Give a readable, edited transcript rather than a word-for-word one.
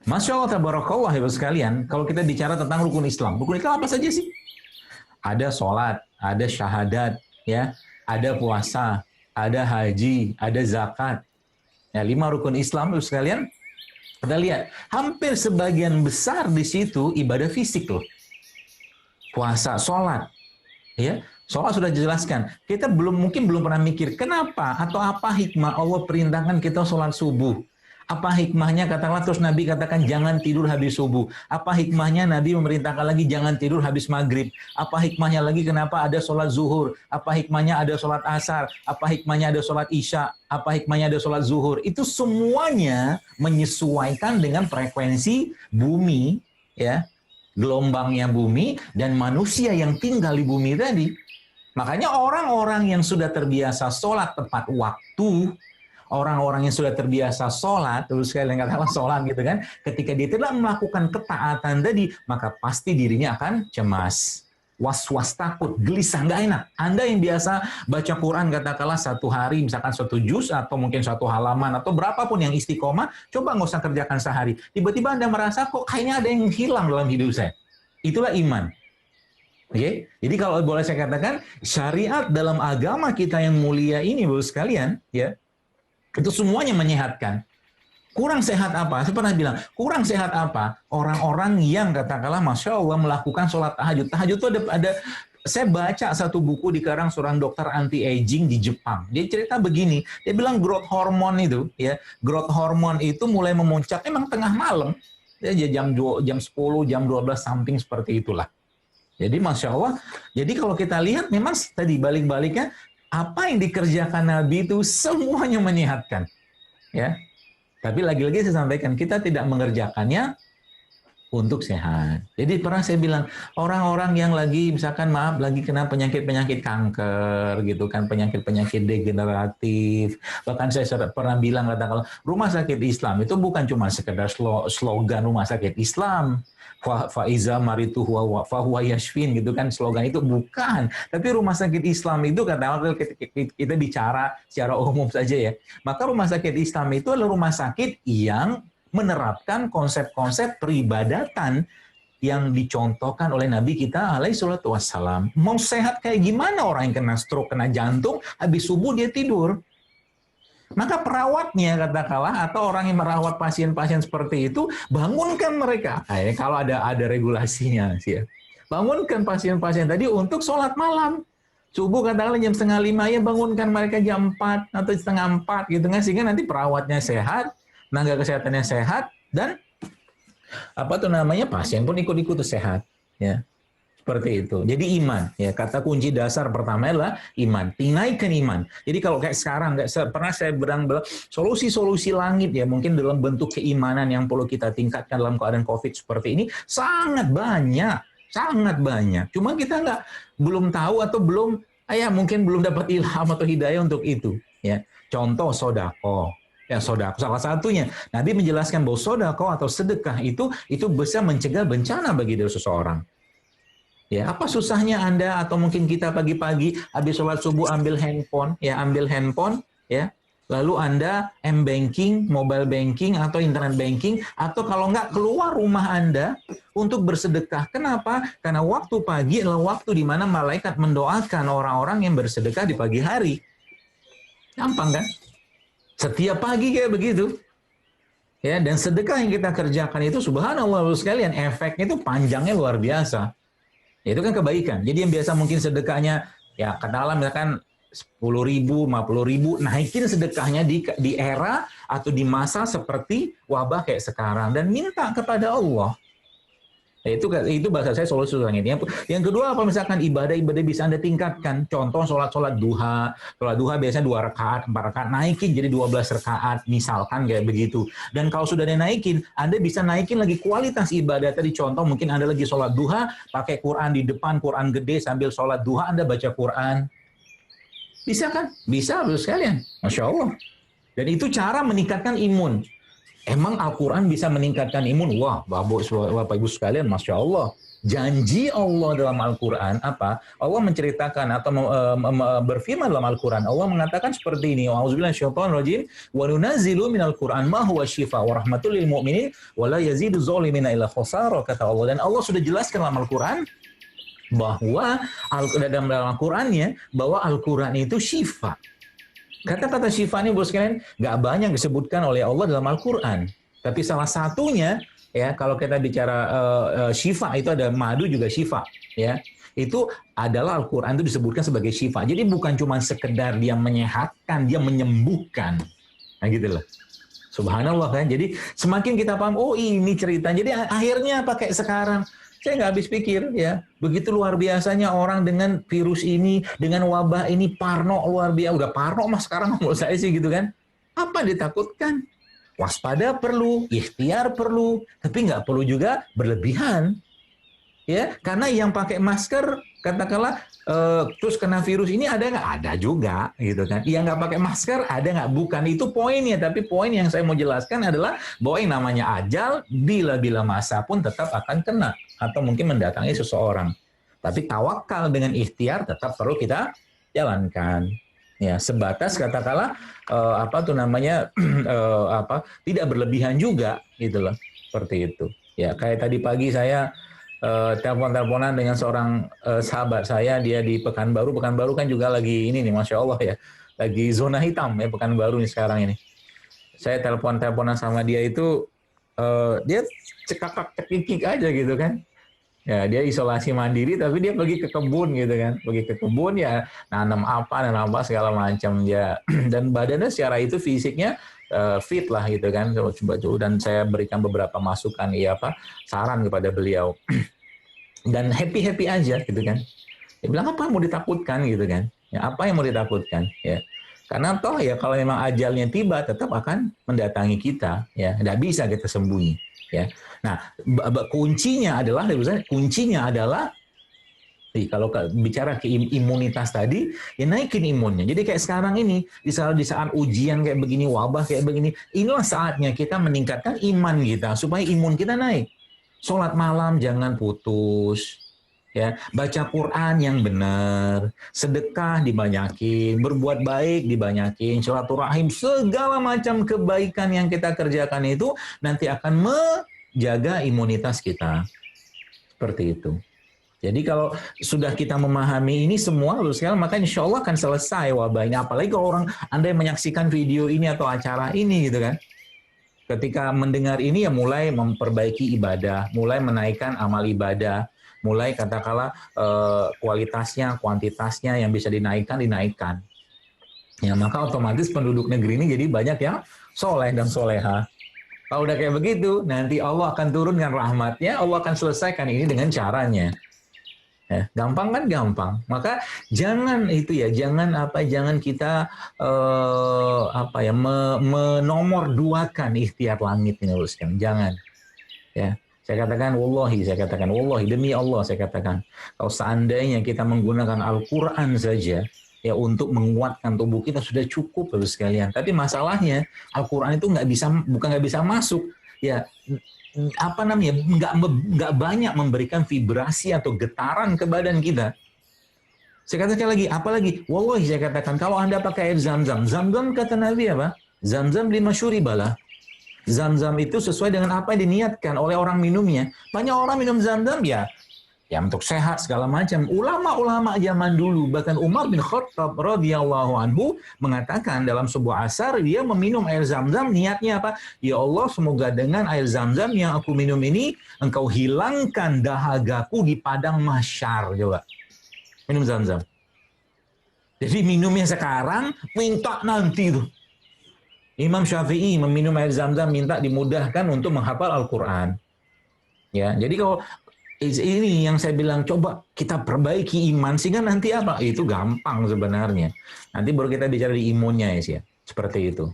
Masya Allah, tabarakallah, ibu sekalian. Kalau kita bicara tentang rukun Islam apa saja sih? Ada sholat, ada syahadat, ya, ada puasa, ada haji, ada zakat. Ya, 5 rukun Islam ibu sekalian. Kita lihat, hampir sebagian besar di situ ibadah fisik loh. Puasa, sholat, ya. Sholat sudah dijelaskan. Kita mungkin belum pernah mikir kenapa atau apa hikmah Allah perintahkan kita sholat subuh. Apa hikmahnya, katakanlah terus Nabi katakan jangan tidur habis subuh. Apa hikmahnya Nabi memerintahkan lagi jangan tidur habis maghrib. Apa hikmahnya lagi kenapa ada sholat zuhur. Apa hikmahnya ada sholat asar. Apa hikmahnya ada sholat isya. Apa hikmahnya ada sholat zuhur. Itu semuanya menyesuaikan dengan frekuensi bumi, ya, gelombangnya bumi dan manusia yang tinggal di bumi tadi. Makanya orang-orang yang sudah terbiasa sholat tepat waktu, orang-orang yang sudah terbiasa sholat, terus sekali katakan sholat gitu kan, ketika dia tidak melakukan ketaatan tadi, maka pasti dirinya akan cemas, was-was, takut, gelisah, nggak enak. Anda yang biasa baca Quran katakanlah satu hari, misalkan 1 juz atau mungkin 1 halaman atau berapapun yang istiqomah, coba nggak usah kerjakan sehari. Tiba-tiba Anda merasa kok kayaknya ada yang hilang dalam hidup saya. Itulah iman. Oke, jadi kalau boleh saya katakan syariat dalam agama kita yang mulia ini, Bapak sekalian, ya, itu semuanya menyehatkan. Kurang sehat apa? Saya pernah bilang, kurang sehat apa? Orang-orang yang katakanlah Masya Allah melakukan sholat tahajud. Tahajud itu ada saya baca satu buku dikarang seorang dokter anti-aging di Jepang. Dia cerita begini, dia bilang growth hormone itu, ya, growth hormone itu mulai memuncak emang tengah malam, ya, jam 10, jam 12 something seperti itulah. Jadi Masya Allah, jadi kalau kita lihat memang tadi balik-baliknya, apa yang dikerjakan Nabi itu semuanya menyehatkan. Ya. Tapi lagi-lagi saya sampaikan, kita tidak mengerjakannya untuk sehat. Jadi pernah saya bilang, orang-orang yang lagi misalkan maaf, lagi kena penyakit-penyakit kanker, gitu kan, penyakit-penyakit degeneratif. Bahkan saya pernah bilang, katakanlah, rumah sakit Islam itu bukan cuma sekedar slogan rumah sakit Islam. Faiza maritu fahuwa yashfin gitu kan, slogan itu bukan. Tapi rumah sakit Islam itu katakanlah kita bicara secara umum saja ya. Maka rumah sakit Islam itu adalah rumah sakit yang menerapkan konsep-konsep peribadatan yang dicontohkan oleh Nabi kita alaihi salatu wassalam. Mau sehat kayak gimana orang yang kena stroke, kena jantung, habis subuh dia tidur. Maka perawatnya katakanlah atau orang yang merawat pasien-pasien seperti itu, bangunkan mereka. Kalau ada regulasinya sih ya. Bangunkan pasien-pasien tadi untuk sholat malam. Subuh katakanlah jam 4:30 ya, bangunkan mereka jam 4 atau 3:30 gitu kan, sehingga nanti perawatnya sehat, tenaga kesehatannya sehat, dan pasien pun ikut-ikut sehat, ya. Seperti itu. Jadi iman, ya, kata kunci dasar pertama adalah iman. Tingkatkan iman. Jadi kalau kayak sekarang, pernah saya bilang solusi-solusi langit ya, mungkin dalam bentuk keimanan yang perlu kita tingkatkan dalam keadaan COVID seperti ini sangat banyak, sangat banyak. Cuma kita belum tahu atau mungkin belum dapat ilham atau hidayah untuk itu. Ya, contoh sodako. Ya, sodako salah satunya. Nabi menjelaskan bahwa sodako atau sedekah itu bisa mencegah bencana bagi diri seseorang. Ya, apa susahnya Anda atau mungkin kita pagi-pagi habis sholat subuh ambil handphone, ya, lalu Anda m-banking, mobile banking atau internet banking, atau kalau nggak keluar rumah Anda untuk bersedekah. Kenapa? Karena waktu pagi adalah waktu di mana malaikat mendoakan orang-orang yang bersedekah di pagi hari. Gampang kan? Setiap pagi kayak begitu. Ya, dan sedekah yang kita kerjakan itu subhanallah sekalian, efeknya itu panjangnya luar biasa. Ya, itu kan kebaikan. Jadi yang biasa mungkin sedekahnya, ya katakanlah misalkan 10.000, 50.000, naikin sedekahnya di era atau di masa seperti wabah kayak sekarang dan minta kepada Allah. Ya, itu bahasa saya solusi langit. Yang kedua apa, misalkan ibadah bisa Anda tingkatkan. Contoh sholat duha. Sholat duha biasanya 2 rakaat, 4 rakaat, naikin jadi 12 rakaat, misalkan kayak begitu. Dan kalau sudah dinaikin, Anda bisa naikin lagi kualitas ibadah. Tadi contoh mungkin Anda lagi sholat duha, pakai Quran di depan, Quran gede, sambil sholat duha Anda baca Quran. Bisa kan? Bisa, Bapak sekalian. Masya Allah. Dan itu cara meningkatkan imun. Emang Al-Quran bisa meningkatkan imun? Wah, Bapak Ibu sekalian, Masya Allah. Janji Allah dalam Al-Quran apa? Allah menceritakan atau berfirman dalam Al-Quran. Allah mengatakan seperti ini. A'udzubillahi minasyaitonir rajim. Wa nunazzilu minal Qur'an ma huwa syifaa wa rahmatul lil mu'minin wa la yazidu dzalimina illa khasara, kata Allah. Dan Allah sudah jelaskan dalam Al-Quran bahwa dalam Al-Qurannya bahwa Al-Quran itu syifa. Kata-kata syifa ini bos sekalian nggak banyak disebutkan oleh Allah dalam Al-Quran. Tapi salah satunya ya, kalau kita bicara syifa itu ada madu juga syifa, ya. Itu adalah Al-Qur'an itu disebutkan sebagai syifa. Jadi bukan cuma sekedar dia menyehatkan, dia menyembuhkan. Nah gitu loh. Subhanallah kan. Jadi semakin kita paham, oh ini cerita. Jadi akhirnya pakai sekarang. Saya nggak habis pikir ya. Begitu luar biasanya orang dengan virus ini, dengan wabah ini parno luar biasa. Udah parno mas sekarang menurut saya sih gitu kan. Apa ditakutkan? Waspada perlu, ikhtiar perlu, tapi nggak perlu juga berlebihan, ya. Karena yang pakai masker, katakanlah terus kena virus ini ada nggak? Ada juga, gitu kan. Yang nggak pakai masker ada nggak? Bukan itu poinnya, tapi poin yang saya mau jelaskan adalah bahwa yang namanya ajal bila masa pun tetap akan kena atau mungkin mendatangi seseorang. Tapi tawakal dengan ikhtiar tetap perlu kita jalankan. Ya, sebatas katakanlah tidak berlebihan juga gitu loh. Seperti itu. Ya, kayak tadi pagi saya telepon-teleponan dengan seorang sahabat saya, dia di Pekanbaru. Pekanbaru kan juga lagi ini nih, Masya Allah ya. Lagi zona hitam ya Pekanbaru nih sekarang ini. Saya telepon-teleponan sama dia itu dia cekak-cekik aja gitu kan. Ya, dia isolasi mandiri tapi dia pergi ke kebun gitu kan. Pergi ke kebun ya nanam apa segala macam ya. Dan badannya secara itu fisiknya fit lah gitu kan. Dan saya berikan beberapa masukan saran kepada beliau. Dan happy aja gitu kan. Dia bilang apa yang mau ditakutkan gitu kan. Ya, apa yang mau ditakutkan ya. Karena toh ya kalau memang ajalnya tiba tetap akan mendatangi kita ya. Tidak bisa kita sembunyi ya. Nah, kuncinya adalah kalau bicara ke imunitas tadi, ya naikin imunnya. Jadi kayak sekarang ini, di saat ujian kayak begini, wabah kayak begini, inilah saatnya kita meningkatkan iman kita supaya imun kita naik. Sholat malam jangan putus, ya. Baca Quran yang benar, sedekah dibanyakin, berbuat baik dibanyakin, silaturahim, segala macam kebaikan yang kita kerjakan itu nanti akan jaga imunitas kita. Seperti itu. Jadi kalau sudah kita memahami ini semua, maka insya Allah akan selesai wabah ini. Apalagi kalau Anda yang menyaksikan video ini atau acara ini gitu kan. Ketika mendengar ini ya mulai memperbaiki ibadah, mulai menaikkan amal ibadah, mulai katakanlah kualitasnya, kuantitasnya yang bisa dinaikkan. Ya, maka otomatis penduduk negeri ini jadi banyak yang soleh dan soleha. Kalau udah kayak begitu, nanti Allah akan turunkan rahmatnya, Allah akan selesaikan ini dengan caranya. Ya, gampang kan gampang. Maka jangan kita menomorduakan ikhtiar langit ini, jangan. Ya, saya katakan wallahi demi Allah saya katakan, kalau seandainya kita menggunakan Al-Qur'an saja ya untuk menguatkan tubuh kita sudah cukup Bapak sekalian. Tapi masalahnya Al-Qur'an itu bukan nggak bisa masuk ya nggak banyak memberikan vibrasi atau getaran ke badan kita. Saya katakan lagi, apalagi wallahi saya katakan kalau Anda pakai air Zam-Zam kata Nabi apa? Zam-Zam lima syuribalah. Zam-Zam itu sesuai dengan apa yang diniatkan oleh orang minumnya. Banyak orang minum Zam-Zam ya untuk sehat segala macam. Ulama-ulama zaman dulu, bahkan Umar bin Khattab radhiyallahu anhu mengatakan dalam sebuah asar dia meminum air Zam-Zam niatnya apa? Ya Allah, semoga dengan air Zam-Zam yang aku minum ini Engkau hilangkan dahagaku di padang mahsyar. Coba minum Zam-Zam. Jadi minumnya sekarang, minta nanti tuh. Imam Syafi'i meminum air Zam-Zam minta dimudahkan untuk menghafal Al-Qur'an. Ya, jadi kalau ini yang saya bilang coba kita perbaiki iman sehingga nanti apa? Itu gampang sebenarnya. Nanti baru kita bicara di imunnya ya sih ya. Seperti itu.